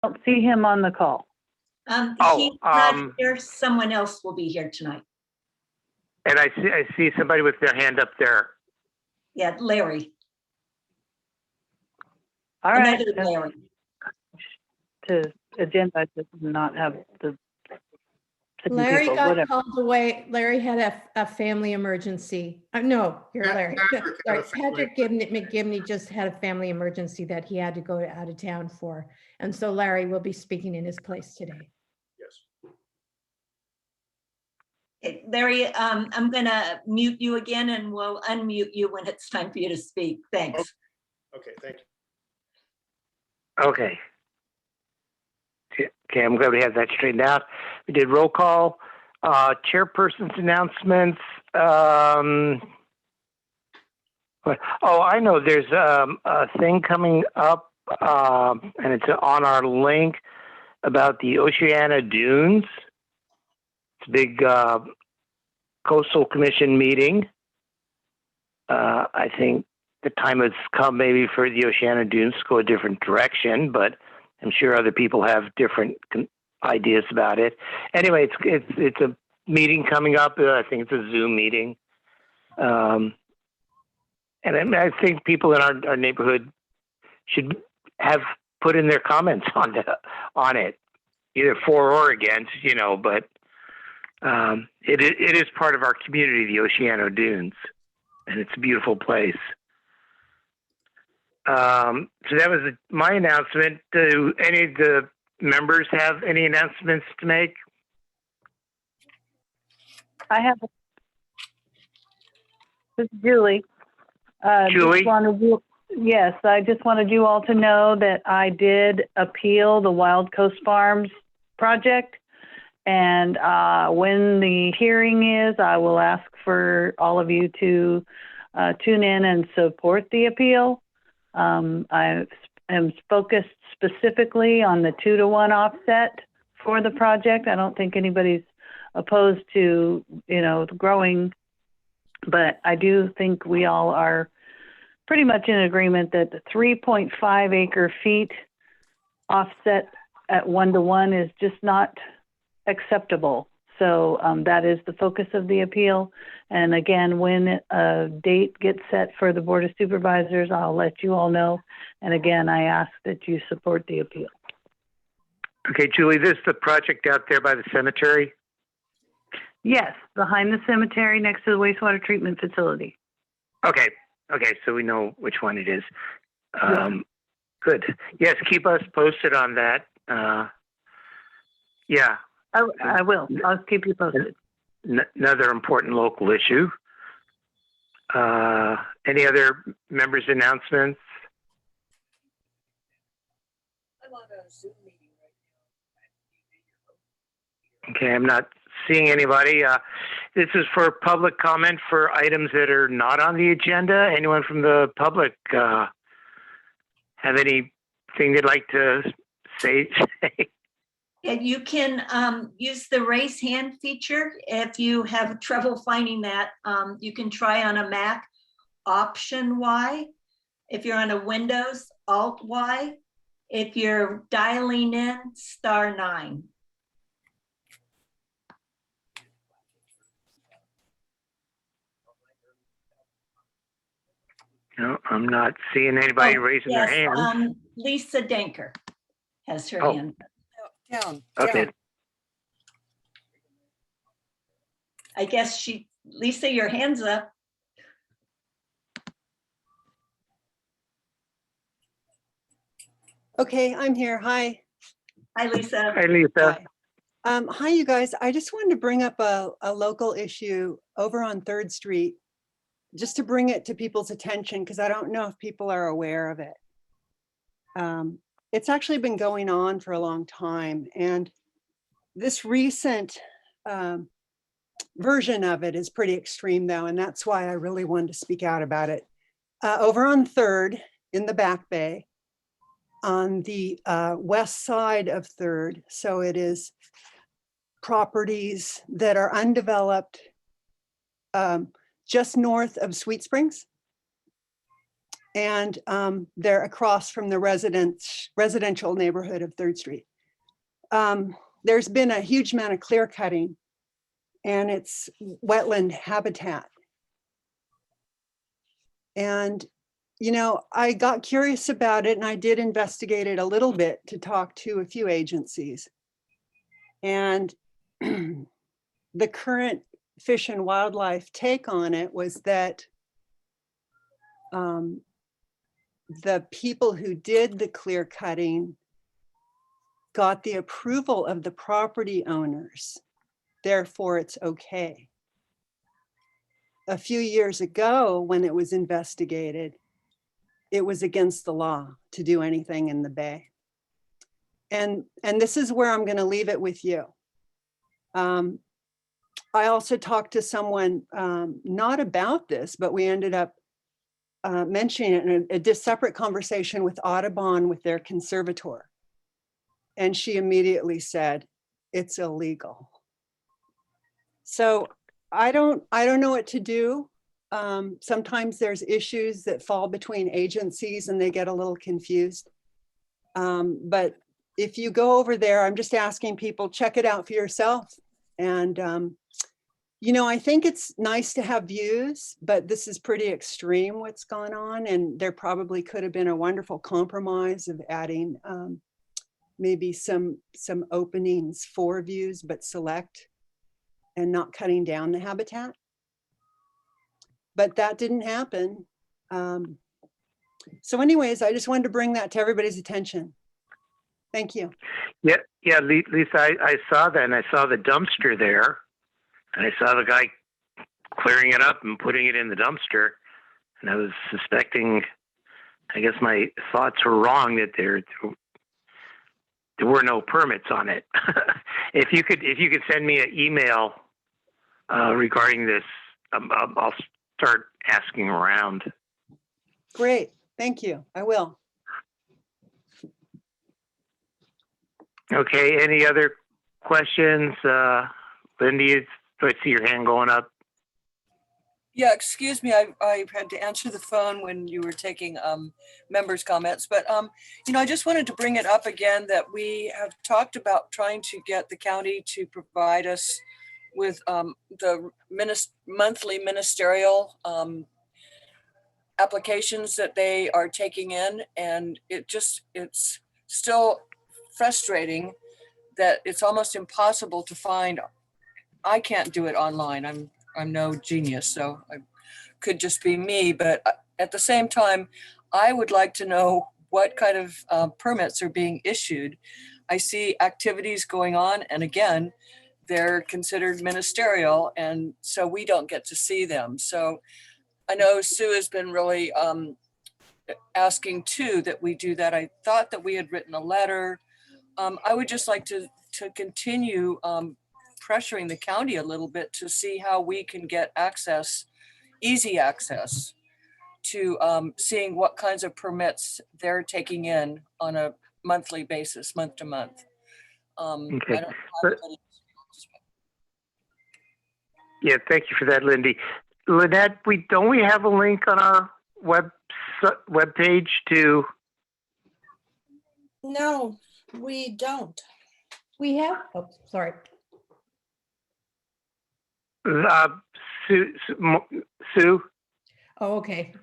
don't see him on the call. He's not here. Someone else will be here tonight. And I see somebody with their hand up there. Yeah, Larry. All right. Another Larry. To agenda does not have the Larry people, got whatever. called away. Larry had a family emergency. No, you're Larry. Patrick McGivney just had a family emergency that he had to go out of town for. And so Larry will be speaking in his place today. Yes. Okay, Larry, I'm gonna mute you again and we'll unmute you when it's time for you to speak. Thanks. Okay, thank you. Okay. Okay, I'm glad we have that straightened out. We did roll call, chairperson's announcements. Oh, I know there's a thing coming up, and it's on our link about the Oceana Dunes. It's a big coastal commission meeting. I think the time has come maybe for the Oceana Dunes to go a different direction, but I'm sure other people have different ideas about it. Anyway, it's a meeting coming up. I think it's a Zoom meeting. And I think people in our neighborhood should have put in their comments on it, either for or against, but it is part of our community, the Oceano Dunes, and it's a beautiful place. So that was my announcement. Do any of the members have any announcements to make? I have. This is Julie. Julie? Yes, I just wanted you all to know that I did appeal the Wild Coast Farms project. And when the hearing is, I will ask for all of you to tune in and support the appeal. I am focused specifically on the 2-to-1 offset for the project. I don't think anybody's opposed to, growing, but I do think we all are pretty much in agreement that the 3.5 acre feet offset at 1-to-1 is just not acceptable. So that is the focus of the appeal. And again, when a date gets set for the Board of Supervisors, I'll let you all know. And again, I ask that you support the appeal. Okay, Julie, this is the project out there by the cemetery? Yes, behind the cemetery next to the wastewater treatment facility. Okay, so we know which one it is. Good. Yes, keep us posted on that. Yeah. I will. I'll keep you posted. Another important local issue. Any other members' announcements? I'm on a Zoom meeting right now. Okay, I'm not seeing anybody. This is for public comment for items that are not on the agenda. Anyone from the public have anything they'd like to say? And you can use the raise hand feature. If you have trouble finding that, you can try on a Mac, Option Y. If you're on a Windows, Alt Y. If you're dialing in, *9. No, I'm not seeing anybody raising their hand. Lisa Denker has her hand. Down. Okay. Down. I guess Lisa, your hand's up. Okay, I'm here. Hi. Hi, Lisa. Hi, Lisa. Hi. Hi, you guys. I just wanted to bring up a local issue over on 3rd Street, just to bring it to people's attention, because I don't know if people are aware of it. It's actually been going on for a long time, and this recent version of it is pretty extreme though, and that's why I really wanted to speak out about it. Over on 3rd in the Back Bay, on the west side of 3rd, so it is properties that are undeveloped just north of Sweet Springs. And they're across from the residential neighborhood of 3rd Street. There's been a huge amount of clear cutting, and it's wetland habitat. And, you know, I got curious about it, and I did investigate it a little bit to talk to a few agencies. And the current Fish and Wildlife take on it was that the people who did the clear cutting got the approval of the property owners. Therefore, it's okay. A few years ago, when it was investigated, it was against the law to do anything in the bay. And this is where I'm going to leave it with you. I also talked to someone, not about this, but we ended up mentioning it in a separate conversation with Audubon with their conservator. And she immediately said, it's illegal. So I don't know what to do. Sometimes there's issues that fall between agencies and they get a little confused. But if you go over there, I'm just asking people, check it out for yourself. And, you know, I think it's nice to have views, but this is pretty extreme what's gone on. And there probably could have been a wonderful compromise of adding maybe some openings for views, but select and not cutting down the habitat. But that didn't happen. So anyways, I just wanted to bring that to everybody's attention. Thank you. Yeah, Lisa, I saw that, and I saw the dumpster there, and I saw the guy clearing it up and putting it in the dumpster, and I was suspecting, I guess my thoughts were wrong, that there were no permits on it. If you could send me an email regarding this, I'll start asking around. Great, thank you. I will. Okay, any other questions? Lindy, I see your hand going up. Yeah, excuse me, I had to answer the phone when you were taking members' comments, but you know, I just wanted to bring it up again that we have talked about trying to get the county to provide us with the monthly ministerial applications that they are taking in, and it's still frustrating that it's almost impossible to find. I can't do it online. I'm no genius, so I could just be me. But at the same time, I would like to know what kind of permits are being issued. I see activities going on, and again, they're considered ministerial, and so we don't get to see them. So I know Sue has been really asking too that we do that. I thought that we had written a letter. I would just like to continue pressuring the county a little bit to see how we can get access, easy access to seeing what kinds of permits they're taking in on a monthly basis, month to month. Okay. Yeah, thank you for that, Lindy. Lynette, don't we have a link on our web page to? No, we don't. We have, oh, sorry. Sue? Oh, okay.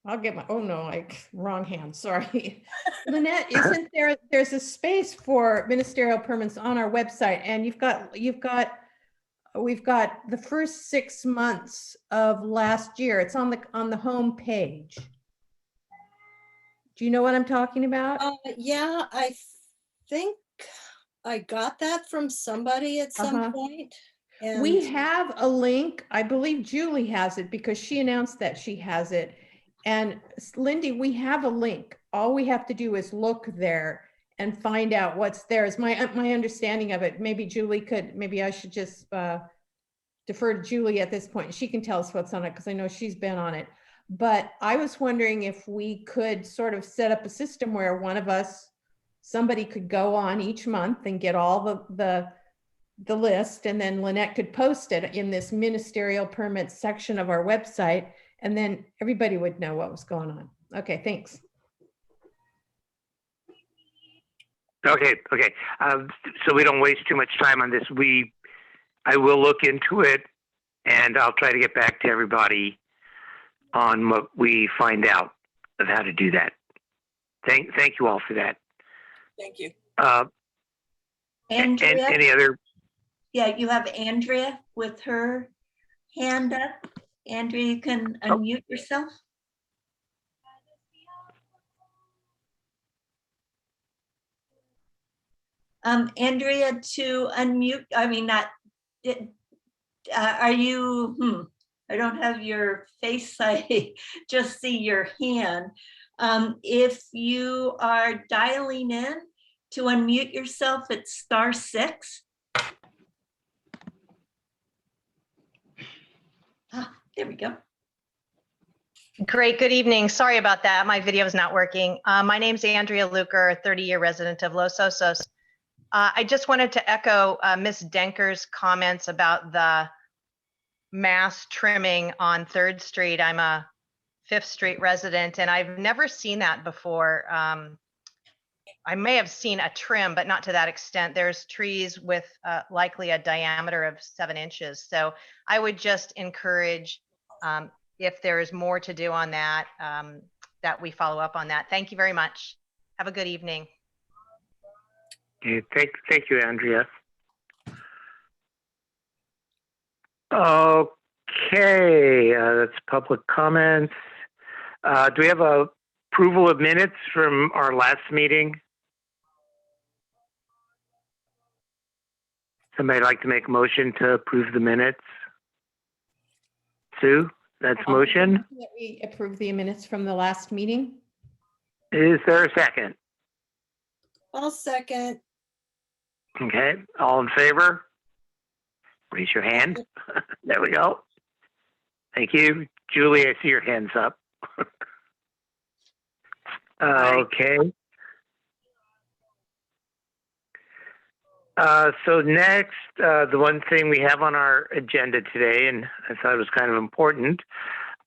I'll get my, oh no, wrong hand, sorry. Lynette, isn't there's a space for ministerial permits on our website, and we've got the first 6 months of last year. It's on the home page. Do you know what I'm talking about? Yeah, I think I got that from somebody at some point. And we have a link. I believe Julie has it because she announced that she has it. And Lindy, we have a link. All we have to do is look there and find out what's there. Is my understanding of it. Maybe Julie could, maybe I should just defer to Julie at this point. She can tell us what's on it because I know she's been on it. But I was wondering if we could sort of set up a system where one of us, somebody could go on each month and get all the list, and then Lynette could post it in this ministerial permits section of our website, and then everybody would know what was going on. Okay, thanks. Okay. So we don't waste too much time on this. I will look into it, and I'll try to get back to everybody on what we find out of how to do that. Thank you all for that. Thank you. Andrea, Any other? yeah, you have Andrea with her hand up. Andrea, you can unmute yourself. Andrea, to unmute, I mean, not, are you, I don't have your face, I just see your hand. If you are dialing in, to unmute yourself, it's *6. There we go. Great, good evening. Sorry about that. My video is not working. My name's Andrea Luker, a 30-year resident of Los Osos. I just wanted to echo Ms. Denker's comments about the mass trimming on 3rd Street. I'm a 5th Street resident, and I've never seen that before. I may have seen a trim, but not to that extent. There's trees with likely a diameter of 7 inches. So I would just encourage, if there is more to do on that, that we follow up on that. Thank you very much. Have a good evening. Okay, thank you, Andrea. Okay, that's public comments. Do we have a approval of minutes from our last meeting? Somebody like to make a motion to approve the minutes? Sue, that's motion. That we approve the minutes from the last meeting. Is there a second? I'll second. Okay, all in favor? Raise your hand. There we go. Thank you. Julie, I see your hands up. Okay. So next, the one thing we have on our agenda today, and I thought it was kind of important,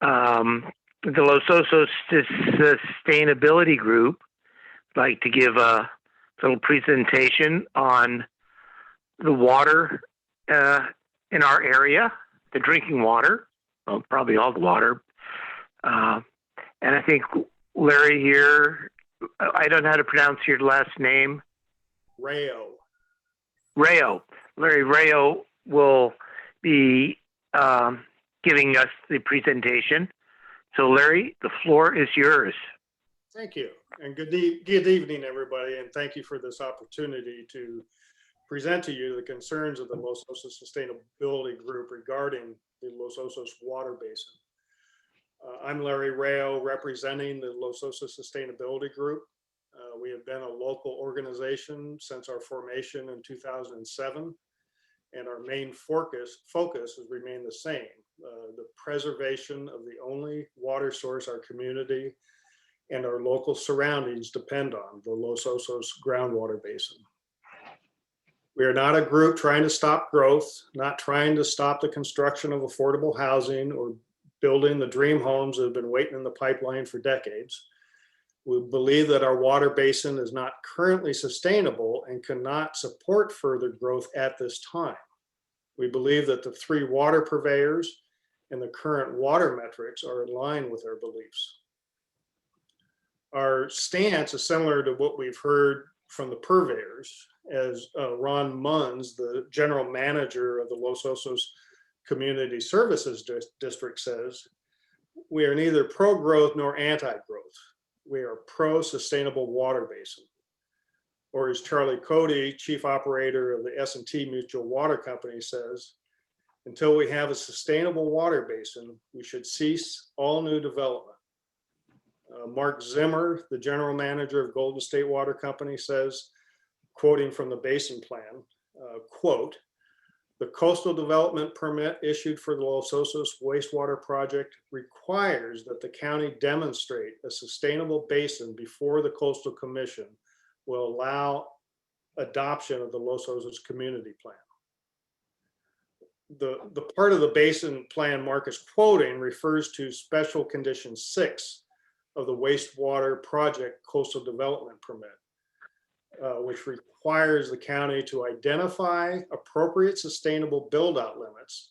the Los Osos Sustainability Group would like to give a little presentation on the water in our area, the drinking water, well, probably all the water. And I think Larry here, I don't know how to pronounce your last name. Rayo. Larry Rayo will be giving us the presentation. So Larry, the floor is yours. Thank you. And good evening, everybody. And thank you for this opportunity to present to you the concerns of the Los Osos Sustainability Group regarding the Los Osos water basin. I'm Larry Rayo, representing the Los Osos Sustainability Group. We have been a local organization since our formation in 2007, and our main focus has remained the same, the preservation of the only water source our community and our local surroundings depend on, the Los Osos groundwater basin. We are not a group trying to stop growth, not trying to stop the construction of affordable housing or building the dream homes that have been waiting in the pipeline for decades. We believe that our water basin is not currently sustainable and cannot support further growth at this time. We believe that the 3 water purveyors and the current water metrics are in line with our beliefs. Our stance is similar to what we've heard from the purveyors, as Ron Munns, the general manager of the Los Osos Community Services District, says, we are neither pro-growth nor anti-growth. We are pro-sustainable water basin. Or as Charlie Cody, chief operator of the S&T Mutual Water Company, says, until we have a sustainable water basin, we should cease all new development. Mark Zimmer, the general manager of Golden State Water Company, says, quoting from the Basin Plan, quote, the coastal development permit issued for the Los Osos wastewater project requires that the county demonstrate a sustainable basin before the Coastal Commission will allow adoption of the Los Osos community plan. The part of the Basin Plan Mark is quoting refers to Special Condition 6 of the wastewater project coastal development permit, which requires the county to identify appropriate sustainable build-out limits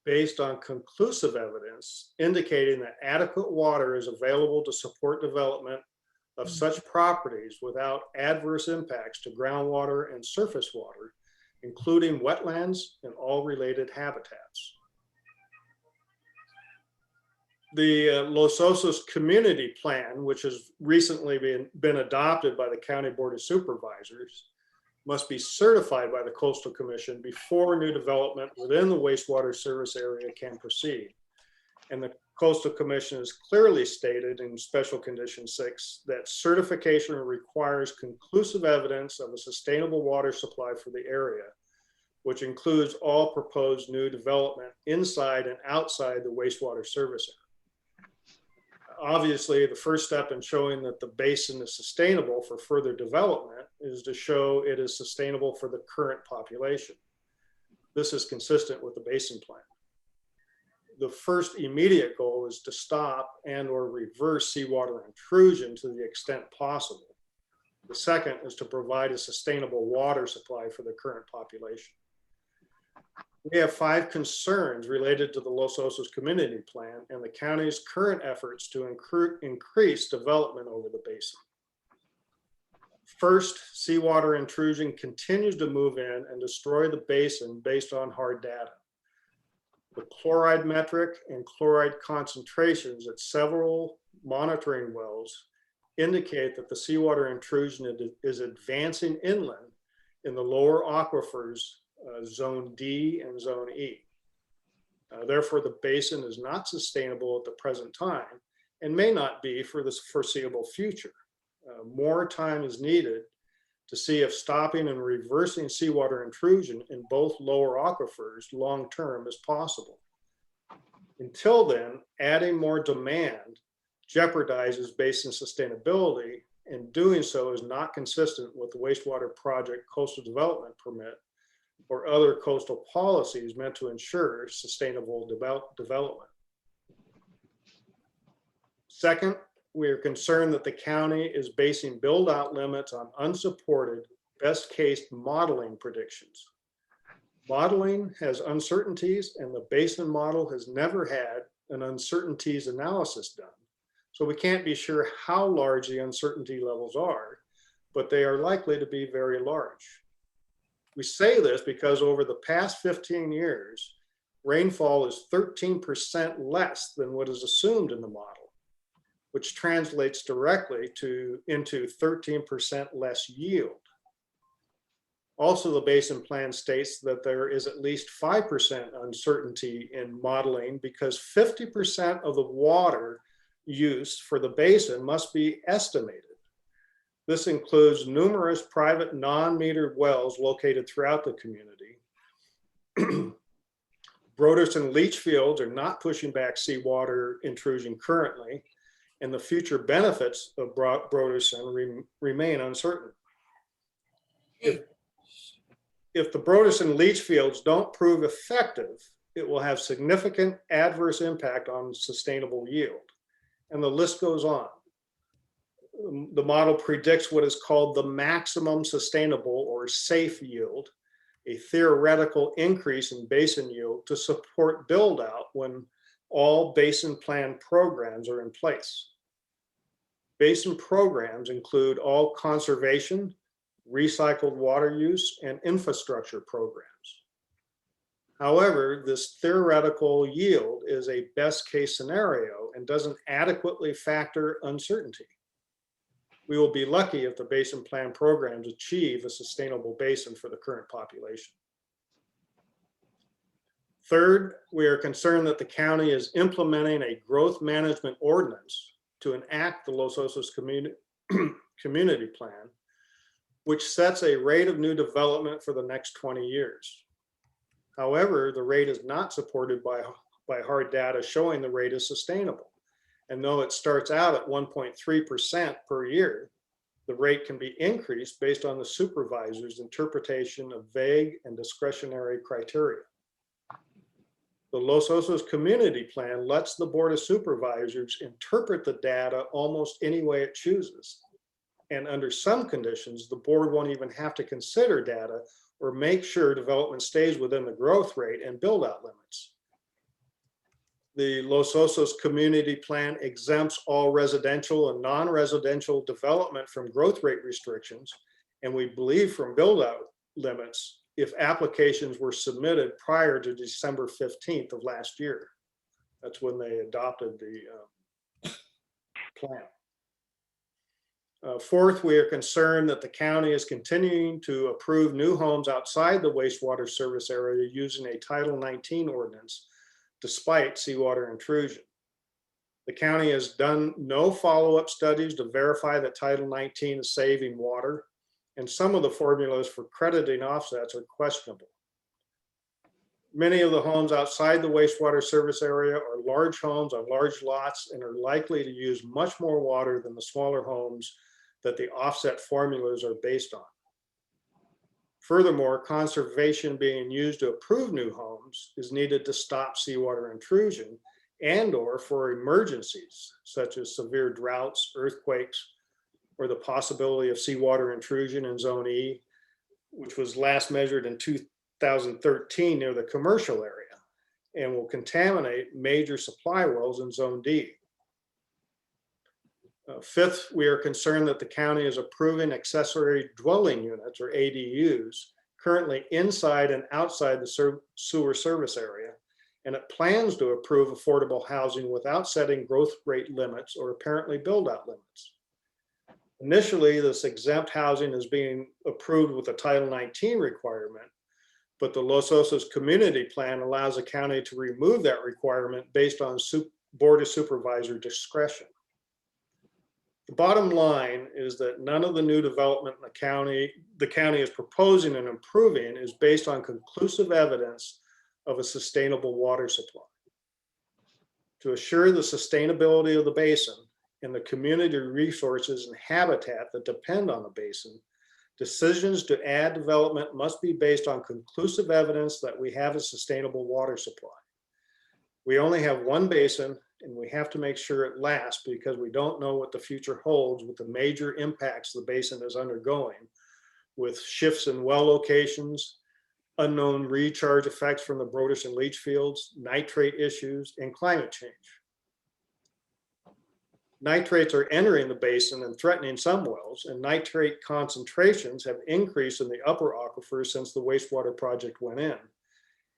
based on conclusive evidence indicating that adequate water is available to support development of such properties without adverse impacts to groundwater and surface water, including wetlands and all related habitats. The Los Osos Community Plan, which has recently been adopted by the County Board of Supervisors, must be certified by the Coastal Commission before new development within the wastewater service area can proceed. And the Coastal Commission has clearly stated in Special Condition 6 that certification requires conclusive evidence of a sustainable water supply for the area, which includes all proposed new development inside and outside the wastewater service area. Obviously, the first step in showing that the basin is sustainable for further development is to show it is sustainable for the current population. This is consistent with the basin plan. The first immediate goal is to stop and or reverse seawater intrusion to the extent possible. The second is to provide a sustainable water supply for the current population. We have 5 concerns related to the Los Osos Community Plan and the county's current efforts to increase development over the basin. First, seawater intrusion continues to move in and destroy the basin based on hard data. The chloride metric and chloride concentrations at several monitoring wells indicate that the seawater intrusion is advancing inland in the lower aquifers, Zone D and Zone E. Therefore, the basin is not sustainable at the present time and may not be for the foreseeable future. More time is needed to see if stopping and reversing seawater intrusion in both lower aquifers long-term is possible. Until then, adding more demand jeopardizes basin sustainability, and doing so is not consistent with the wastewater project coastal development permit or other coastal policies meant to ensure sustainable development. Second, we are concerned that the county is basing build-out limits on unsupported best-case modeling predictions. Modeling has uncertainties, and the basin model has never had an uncertainties analysis done. So we can't be sure how large the uncertainty levels are, but they are likely to be very large. We say this because over the past 15 years, rainfall is 13% less than what is assumed in the model, which translates directly into 13% less yield. Also, the basin plan states that there is at least 5% uncertainty in modeling because 50% of the water use for the basin must be estimated. This includes numerous private non-metered wells located throughout the community. Broderson leach fields are not pushing back seawater intrusion currently, and the future benefits of Broderson remain uncertain. If the Broderson leach fields don't prove effective, it will have significant adverse impact on sustainable yield. And the list goes on. The model predicts what is called the maximum sustainable or safe yield, a theoretical increase in basin yield to support build out when all basin plan programs are in place. Basin programs include all conservation, recycled water use, and infrastructure programs. However, this theoretical yield is a best case scenario and doesn't adequately factor uncertainty. We will be lucky if the basin plan programs achieve a sustainable basin for the current population. Third, we are concerned that the county is implementing a growth management ordinance to enact the Los Osos Community Plan, which sets a rate of new development for the next 20 years. However, the rate is not supported by hard data showing the rate is sustainable. And though it starts out at 1.3% per year, the rate can be increased based on the supervisor's interpretation of vague and discretionary criteria. The Los Osos Community Plan lets the Board of Supervisors interpret the data almost any way it chooses. And under some conditions, the board won't even have to consider data or make sure development stays within the growth rate and build-out limits. The Los Osos Community Plan exempts all residential and non-residential development from growth rate restrictions, and we believe from build-out limits if applications were submitted prior to December 15th of last year. That's when they adopted the plan. Fourth, we are concerned that the county is continuing to approve new homes outside the wastewater service area using a Title 19 ordinance, despite seawater intrusion. The county has done no follow-up studies to verify that Title 19 is saving water, and some of the formulas for crediting offsets are questionable. Many of the homes outside the wastewater service area are large homes on large lots and are likely to use much more water than the smaller homes that the offset formulas are based on. Furthermore, conservation being used to approve new homes is needed to stop seawater intrusion and/or for emergencies such as severe droughts, earthquakes, or the possibility of seawater intrusion in Zone E, which was last measured in 2013 near the commercial area and will contaminate major supply wells in Zone D. Fifth, we are concerned that the county is approving accessory dwelling units, or ADUs, currently inside and outside the sewer service area, and it plans to approve affordable housing without setting growth rate limits or apparently build-out limits. Initially, this exempt housing is being approved with a Title 19 requirement, but the Los Osos Community Plan allows the county to remove that requirement based on Board of Supervisor discretion. The bottom line is that none of the new development in the county is proposing and improving is based on conclusive evidence of a sustainable water supply. To assure the sustainability of the basin and the community resources and habitat that depend on the basin, decisions to add development must be based on conclusive evidence that we have a sustainable water supply. We only have one basin, and we have to make sure it lasts because we don't know what the future holds with the major impacts the basin is undergoing, with shifts in well locations, unknown recharge effects from the Broderson and leach fields, nitrate issues, and climate change. Nitrates are entering the basin and threatening some wells, and nitrate concentrations have increased in the upper aquifer since the wastewater project went in.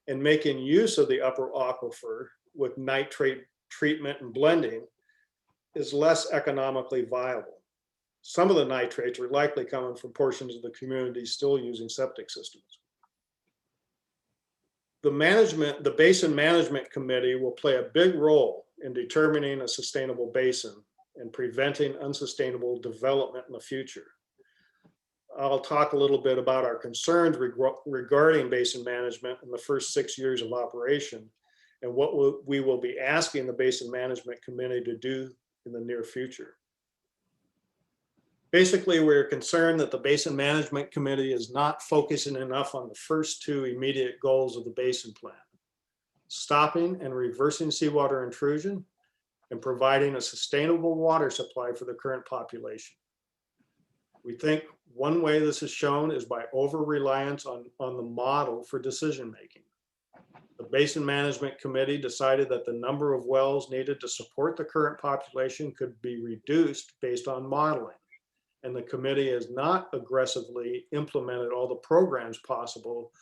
And making use of the upper aquifer with nitrate treatment and blending is less economically viable. Some of the nitrates are likely coming from portions of the community still using septic systems. The Basin Management Committee will play a big role in determining a sustainable basin and preventing unsustainable development in the future. I'll talk a little bit about our concerns regarding basin management in the first 6 years of operation and what we will be asking the Basin Management Committee to do in the near future. Basically, we're concerned that the Basin Management Committee is not focusing enough on the first two immediate goals of the Basin Plan: stopping and reversing seawater intrusion and providing a sustainable water supply for the current population. We think one way this is shown is by over-reliance on the model for decision-making. The Basin Management Committee decided that the number of wells needed to support the current population could be reduced based on modeling. And the committee has not aggressively implemented all the programs possible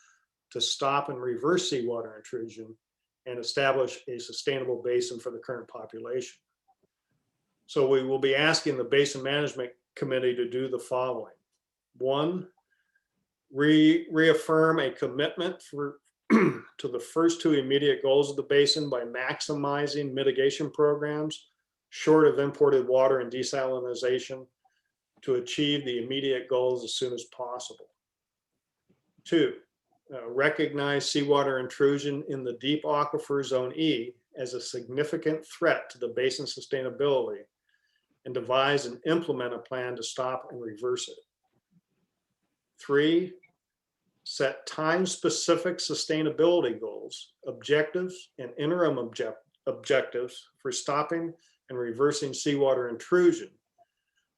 to stop and reverse seawater intrusion and establish a sustainable basin for the current population. So we will be asking the Basin Management Committee to do the following. One, reaffirm a commitment to the first two immediate goals of the basin by maximizing mitigation programs short of imported water and desalination to achieve the immediate goals as soon as possible. Two, recognize seawater intrusion in the deep aquifer Zone E as a significant threat to the basin sustainability and devise and implement a plan to stop and reverse it. Three, set time-specific sustainability goals, objectives, and interim objectives for stopping and reversing seawater intrusion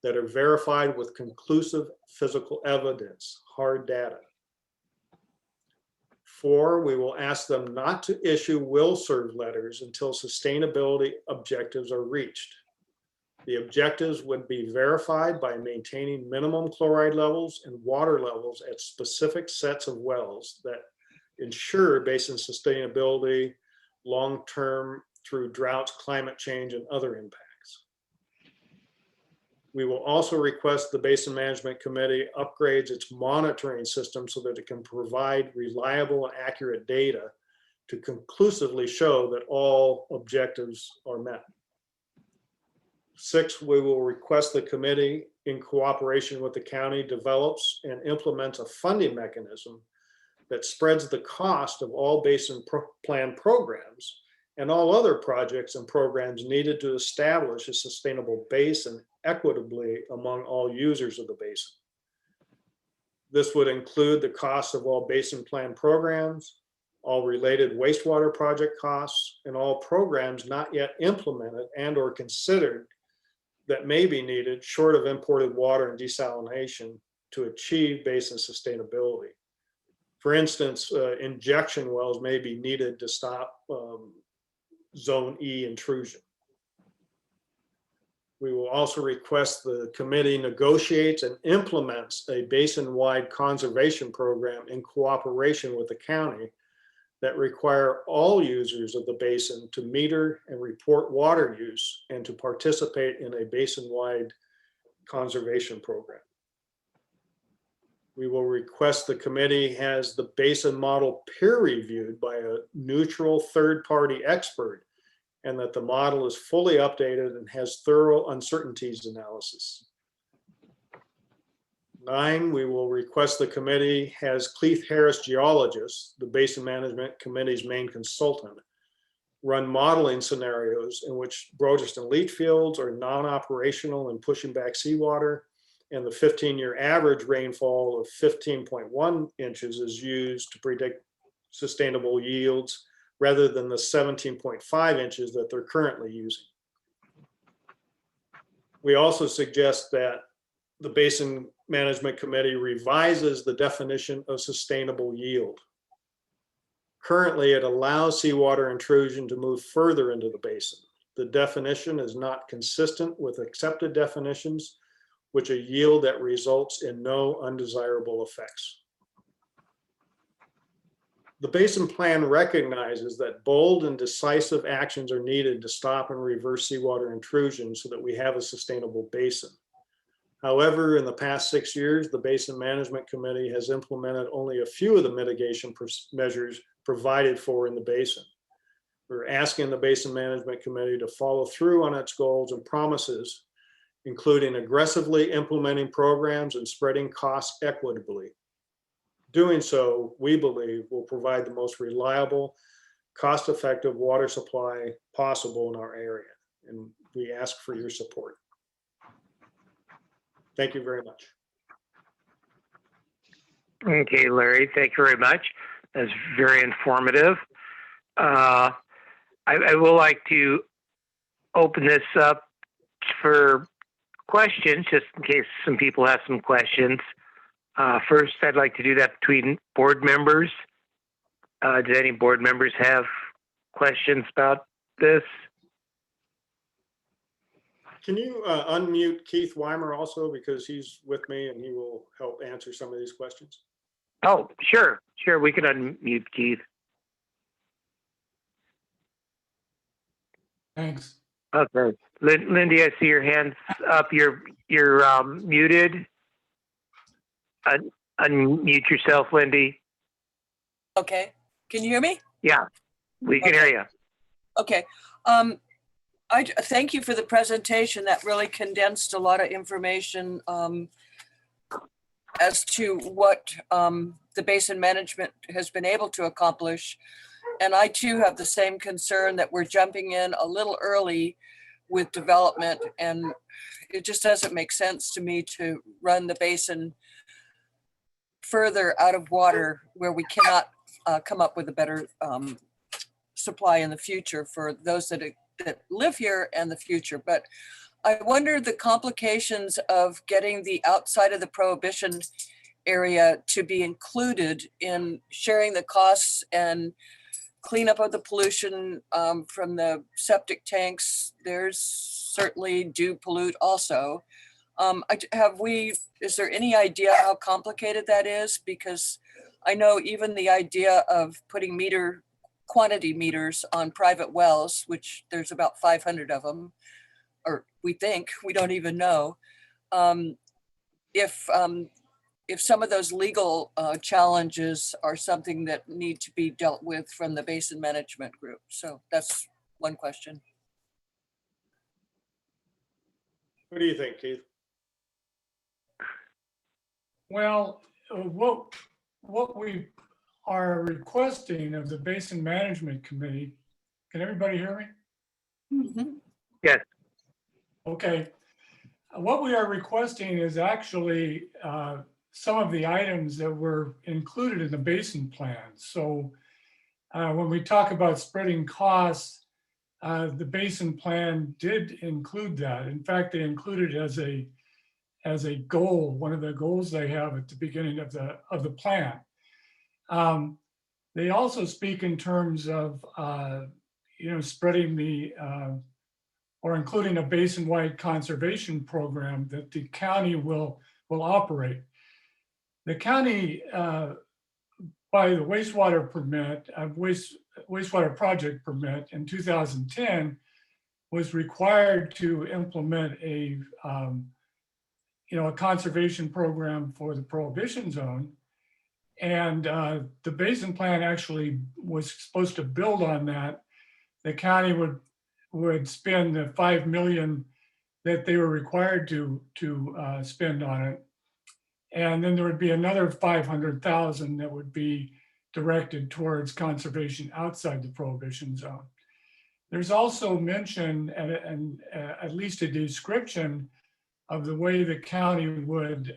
that are verified with conclusive physical evidence, hard data. 4, we will ask them not to issue will serve letters until sustainability objectives are reached. The objectives would be verified by maintaining minimum chloride levels and water levels at specific sets of wells that ensure basin sustainability long-term through droughts, climate change, and other impacts. We will also request the Basin Management Committee upgrades its monitoring system so that it can provide reliable and accurate data to conclusively show that all objectives are met. 6, we will request the committee, in cooperation with the county, develops and implements a funding mechanism that spreads the cost of all basin plan programs and all other projects and programs needed to establish a sustainable basin equitably among all users of the basin. This would include the cost of all basin plan programs, all related wastewater project costs, and all programs not yet implemented and or considered that may be needed short of imported water and desalination to achieve basin sustainability. For instance, injection wells may be needed to stop Zone E intrusion. We will also request the committee negotiates and implements a basin-wide conservation program in cooperation with the county that require all users of the basin to meter and report water use and to participate in a basin-wide conservation program. We will request the committee has the basin model peer reviewed by a neutral third-party expert and that the model is fully updated and has thorough uncertainties analysis. 9, we will request the committee has Cleith Harris geologists, the Basin Management Committee's main consultant, run modeling scenarios in which Broadest and leach fields are non-operational and pushing back seawater, and the 15-year average rainfall of 15.1 inches is used to predict sustainable yields rather than the 17.5 inches that they're currently using. We also suggest that the Basin Management Committee revises the definition of sustainable yield. Currently, it allows seawater intrusion to move further into the basin. The definition is not consistent with accepted definitions, which a yield that results in no undesirable effects. The Basin Plan recognizes that bold and decisive actions are needed to stop and reverse seawater intrusion so that we have a sustainable basin. However, in the past 6 years, the Basin Management Committee has implemented only a few of the mitigation measures provided for in the basin. We're asking the Basin Management Committee to follow through on its goals and promises, including aggressively implementing programs and spreading costs equitably. Doing so, we believe, will provide the most reliable, cost-effective water supply possible in our area. And we ask for your support. Thank you very much. Okay, Larry, thank you very much. That's very informative. I would like to open this up for questions, just in case some people have some questions. First, I'd like to do that between board members. Do any board members have questions about this? Can you unmute Keith Weimer also, because he's with me and he will help answer some of these questions? Oh, sure. Sure, we can unmute Keith. Thanks. Okay. Lindy, I see your hands up. You're muted. Unmute yourself, Lindy. Okay, can you hear me? Yeah, we can hear you. Okay. I thank you for the presentation. That really condensed a lot of information as to what the basin management has been able to accomplish. And I too have the same concern that we're jumping in a little early with development, and it just doesn't make sense to me to run the basin further out of water where we cannot come up with a better supply in the future for those that live here and the future. But I wonder the complications of getting the outside of the prohibition area to be included in sharing the costs and cleanup of the pollution from the septic tanks. There's certainly do pollute also. Is there any idea how complicated that is? Because I know even the idea of putting quantity meters on private wells, which there's about 500 of them, or we think, we don't even know. If some of those legal challenges are something that need to be dealt with from the Basin Management Group. So that's one question. What do you think, Keith? Well, what we are requesting of the Basin Management Committee, can everybody hear me? Mm-hmm. Yes. Okay. What we are requesting is actually some of the items that were included in the Basin Plan. So when we talk about spreading costs, the Basin Plan did include that. In fact, they included it as a goal, one of the goals they have at the beginning of the plan. They also speak in terms of spreading or including a basin-wide conservation program that the county will operate. The county, by the wastewater permit, wastewater project permit in 2010, was required to implement a conservation program for the prohibition zone. And the Basin Plan actually was supposed to build on that. The county would spend the $5 million that they were required to spend on it. And then there would be another $500,000 that would be directed towards conservation outside the prohibition zone. There's also mention and at least a description of the way the county would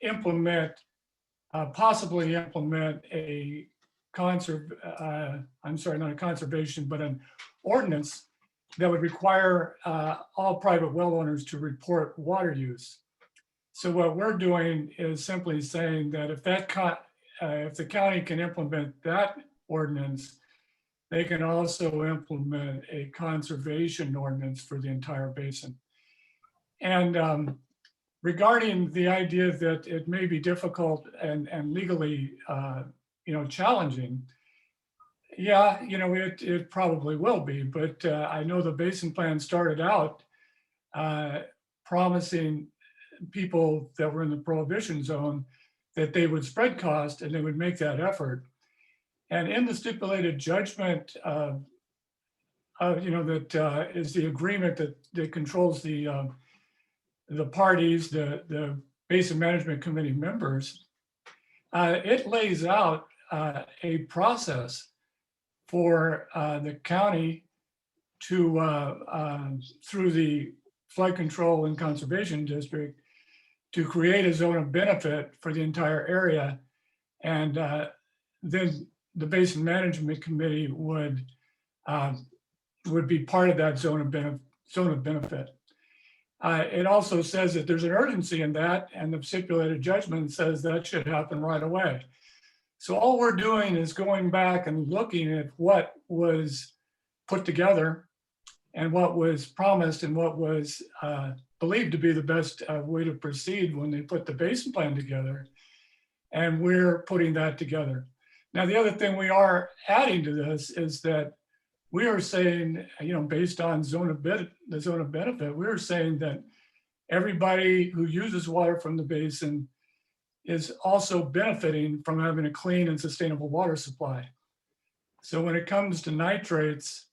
implement, possibly implement not a conservation, but an ordinance that would require all private well owners to report water use. So what we're doing is simply saying that if the county can implement that ordinance, they can also implement a conservation ordinance for the entire basin. And regarding the idea that it may be difficult and legally challenging, yeah, it probably will be, but I know the Basin Plan started out promising people that were in the prohibition zone that they would spread cost and they would make that effort. And in the stipulated judgment, that is the agreement that controls the parties, the Basin Management Committee members, it lays out a process for the county to, through the Flood Control and Conservation District, to create a zone of benefit for the entire area. And then the Basin Management Committee would be part of that zone of benefit. It also says that there's an urgency in that, and the stipulated judgment says that should happen right away. So all we're doing is going back and looking at what was put together and what was promised and what was believed to be the best way to proceed when they put the Basin Plan together. And we're putting that together. Now, the other thing we are adding to this is that we are saying, based on the zone of benefit, we are saying that everybody who uses water from the basin is also benefiting from having a clean and sustainable water supply. So when it comes to nitrates,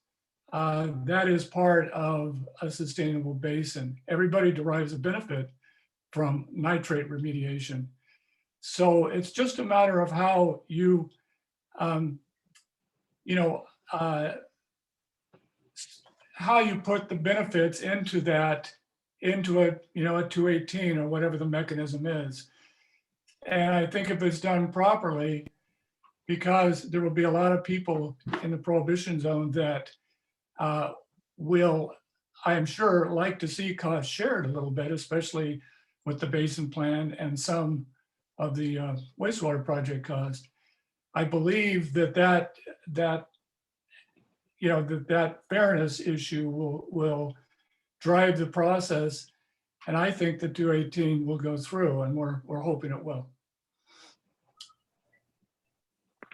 that is part of a sustainable basin. Everybody derives a benefit from nitrate remediation. So it's just a matter of how you, how you put the benefits into a 218 or whatever the mechanism is. And I think if it's done properly, because there will be a lot of people in the prohibition zone that will, I am sure, like to see costs shared a little bit, especially with the basin plan and some of the wastewater project cost. I believe that fairness issue will drive the process. And I think that 218 will go through, and we're hoping it will.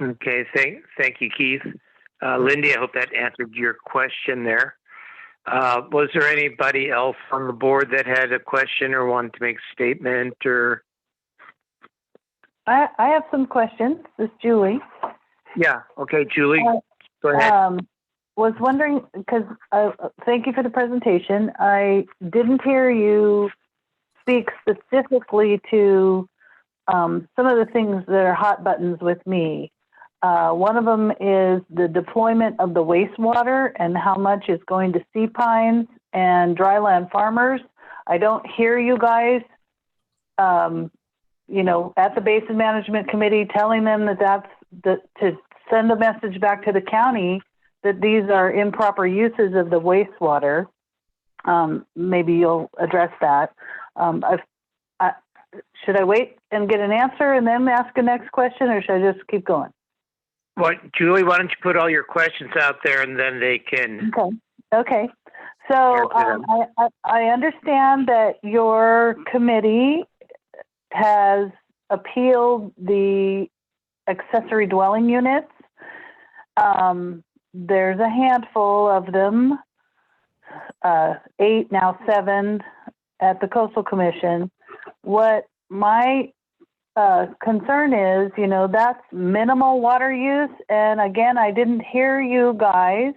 Okay, thank you, Keith. Lindy, I hope that answered your question there. Was there anybody else on the board that had a question or wanted to make a statement? Or I have some questions. This is Julie. yeah, okay, Julie, go ahead. Was wondering, because thank you for the presentation. I didn't hear you speak specifically to some of the things that are hot buttons with me. One of them is the deployment of the wastewater and how much is going to sea pines and dryland farmers. I don't hear you guys, you know, at the Basin Management Committee telling them to send a message back to the county that these are improper uses of the wastewater. Maybe you'll address that. Should I wait and get an answer and then ask a next question, or should I just keep going? Well, Julie, why don't you put all your questions out there and then they can. Okay. So I understand that your committee has appealed the accessory dwelling units. There's a handful of them, 8, now 7 at the Coastal Commission. What my concern is, you know, that's minimal water use. And again, I didn't hear you guys